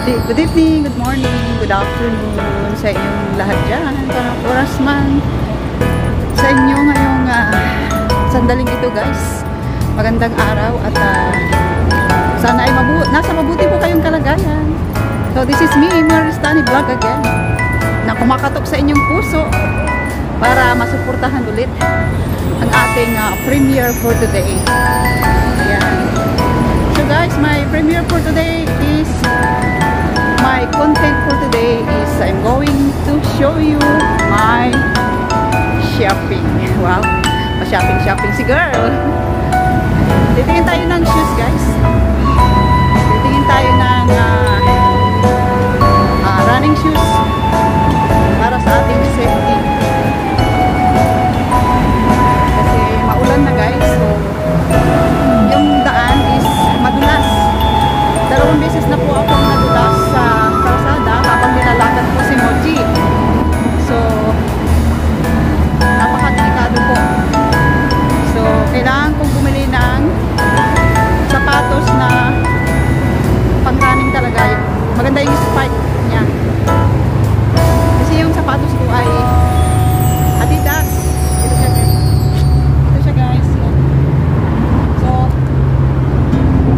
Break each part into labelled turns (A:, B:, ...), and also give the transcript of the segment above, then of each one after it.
A: Good evening, good morning, good afternoon sa inyong lahat dyan. Parang oras man sa inyo ngayong sandaling ito guys. Magandang araw at sana ay nasa mabuti po kayong kalagayan. So this is me, Maristani Vlog again, na kumakatok sa inyong puso para masuportahan ulit ang ating premiere for today. Ayan. So guys, my premiere for today is my content for today is I'm going to show you my shopping. Wow, pa-shopping si girl. Titingin tayo ng shoes guys. Titingin tayo ng running shoes para sa ating safety. Kasi maulan na guys, so yung daan is madulas. Dalawang beses na po ako nadulas sa kalsada habang nilalakad po si Mochi. So napakadelikado po. So kailangan kong bumili ng sapatos na pang-running talaga. Maganda yung spike niya. Kasi yung sapatos ko ay Adidas. Ito siya guys. So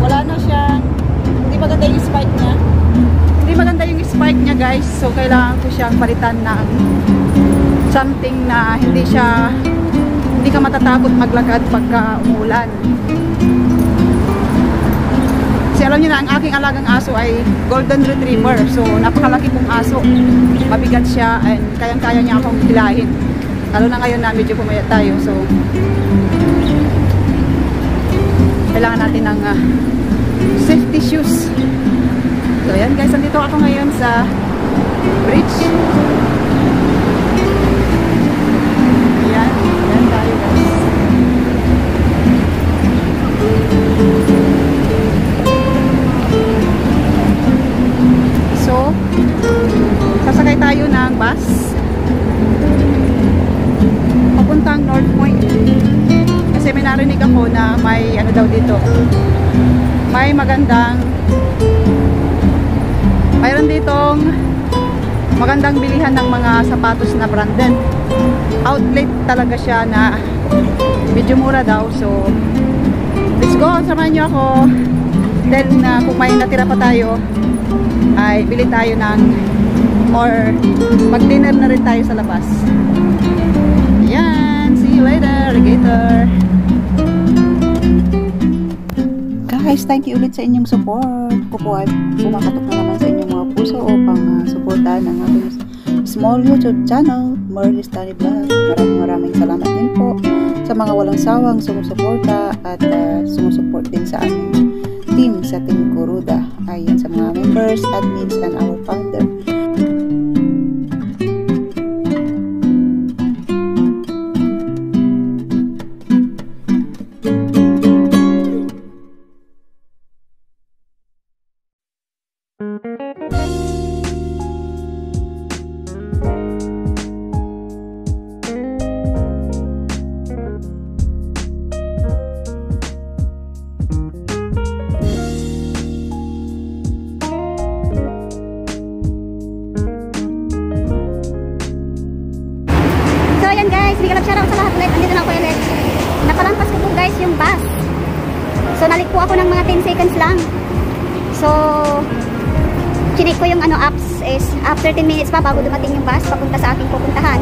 A: wala na siyang, hindi maganda yung spike niya. Hindi maganda yung spike niya guys. So kailangan ko siyang palitan ng something na hindi ka matatakot maglakad pagka umulan. Kasi alam niyo na, ang aking alagang aso ay golden retriever. So napakalaki pong aso. Mabigat siya and kayang-kaya niya akong hilahin. Lalo na ngayon na medyo pumayat tayo. So kailangan natin ng safety shoes. So yan guys, nandito ako ngayon sa bridge. Yan tayo guys. So sasakay tayo ng bus papuntang North Point. Kasi may narinig ako na may ano daw dito, mayroon ditong magandang bilihan ng mga sapatos na branded. Outlet talaga siya na medyo mura daw. So let's go, samahan nyo ako. Then kung may natira pa tayo ay bili tayo ng, or mag dinner na rin tayo sa labas. Yan, see you later alligator. Guys, thank you ulit sa inyong support. Ko po ay kumakatok na naman sa inyong mga puso upang suportahan ang aking small YouTube channel, Maristani Vlog. Maraming salamat din po sa mga walang sawang sumusuporta at sumusuport din sa aming team, sa Team Kuruda. Ayan, sa mga members, admins, and our founder. Yung bus. So nalit po ako ng mga 10 seconds lang. So chinik ko yung apps is after 10 minutes pa bago dumating yung bus papunta sa ating pupuntahan.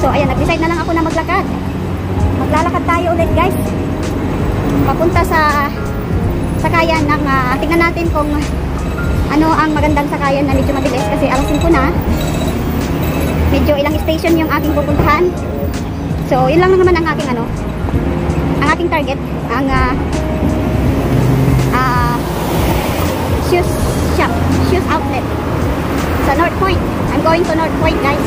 A: So ayan, nag-decide na lang ako na maglakad. Maglalakad tayo ulit guys. Papunta sa sakayan ng tingnan natin kung ano ang magandang sakayan na medyo mabilis kasi alas 5 na. Medyo ilang station yung ating pupuntahan. So yun lang naman ang aking ang ating target, ang shoes shop, shoes outlet sa North Point. I'm going to North Point guys.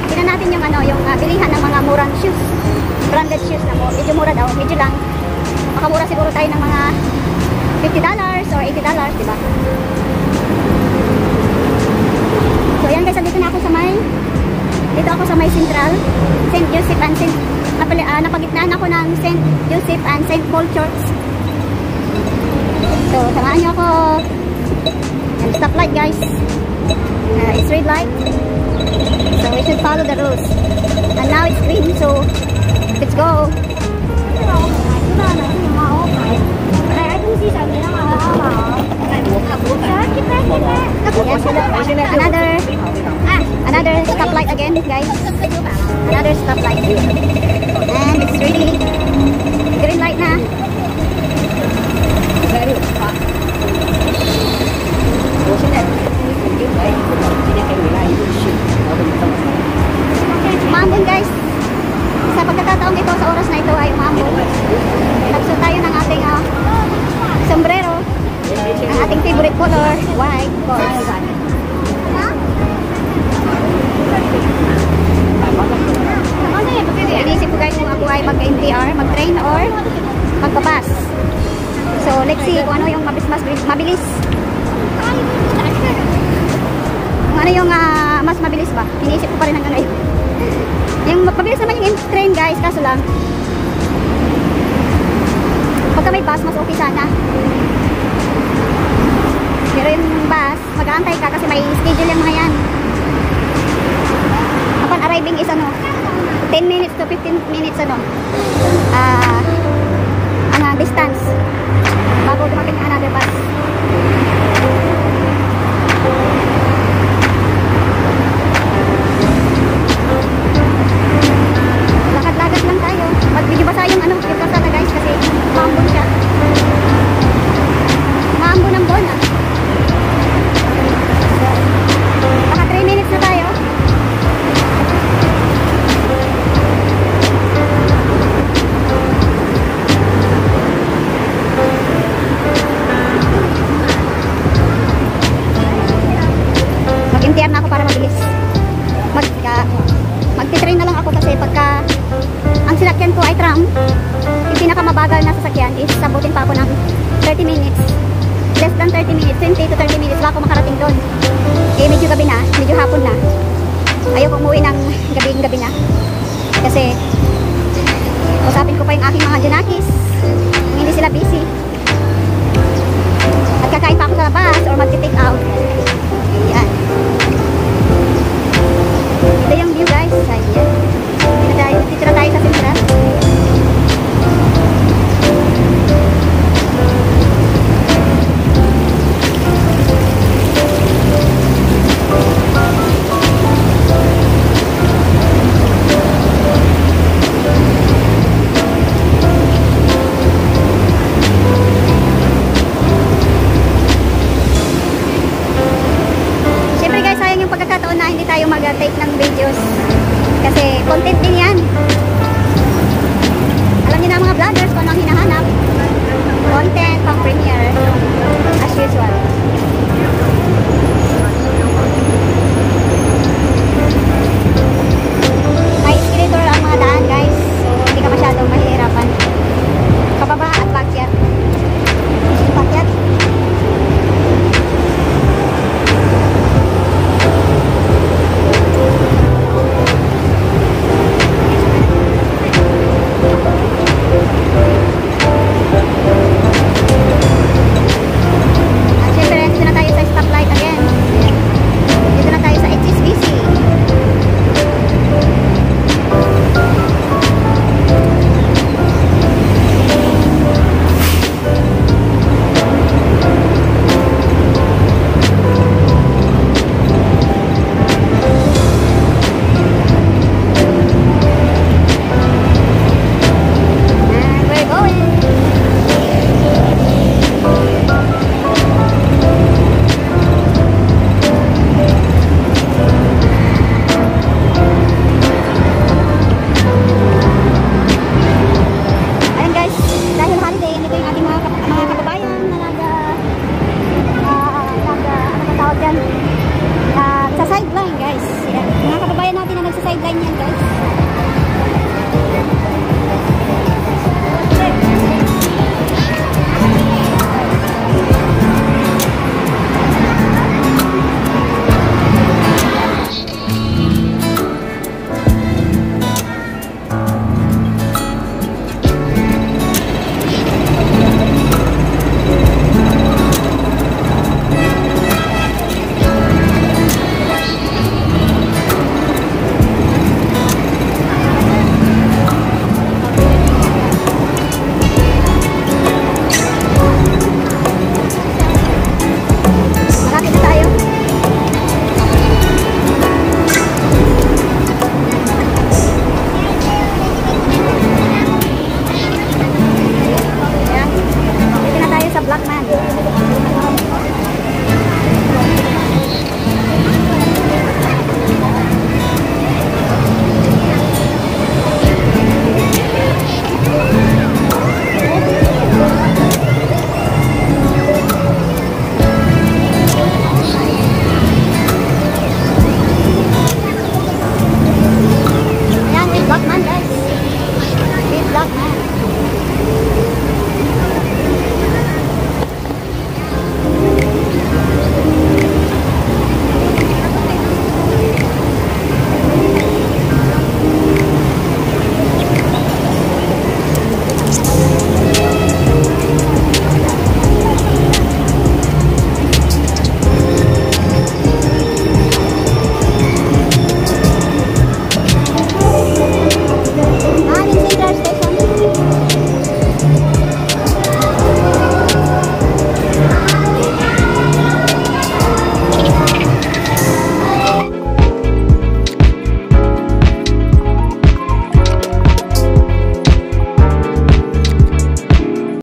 A: Tingnan natin yung yung bilihan ng mga murang shoes, branded shoes na medyo mura daw, medyo lang. Makamura siguro tayo ng mga $50 or $80, diba? So yan guys, dito ako sa may Central, St. Joseph and St. Napagitnaan ako ng St. Joseph and St. Paul Church. So, samahan nyo ako.
B: And stoplight, guys. It's red light. So we should follow the rules. And now it's green, so let's go. Another stoplight again, guys. Another stoplight. And it's really green light na. Umambon, guys. Sa pagkakataong ito, sa oras na ito ay umambon. Nagsuot tayo ng ating sombrero. Ang ating favorite color, white, of course. Inisip ko, guys, kung ako ay mag-NTR, mag-train or magpabas. So, let's see kung ano yung mabilis. Kung ano yung mas mabilis ba? Inisip ko pa rin hanggang ngayon. Yung mabilis naman yung train, guys, kaso lang pagka may bus, mas okay sana. Pero yung bus, mag-aantay ka kasi may schedule yung mga yan. Upon arriving is 10 minutes to 15 minutes ang distance bago dumating ang another bus. Lakad-lakad lang tayo. Mag-video basa yung yung kalsada, guys, kasi maambon siya. Maambon ang bon. Baka 3 minutes na tayo. Mag-NTR na ako para mabilis. Magti-train na lang ako kasi pagka ang sinakyan ko ay tram, yung pinakamabagal na sasakyan is sabutin pa ako ng 30 minutes. Less than 30 minutes, 20 to 30 minutes wala ako makarating doon. Eh medyo gabi na, medyo hapon na. Ayoko umuwi ng gabi na. Kasi usapin ko pa yung aking mga junakis. Hindi sila busy.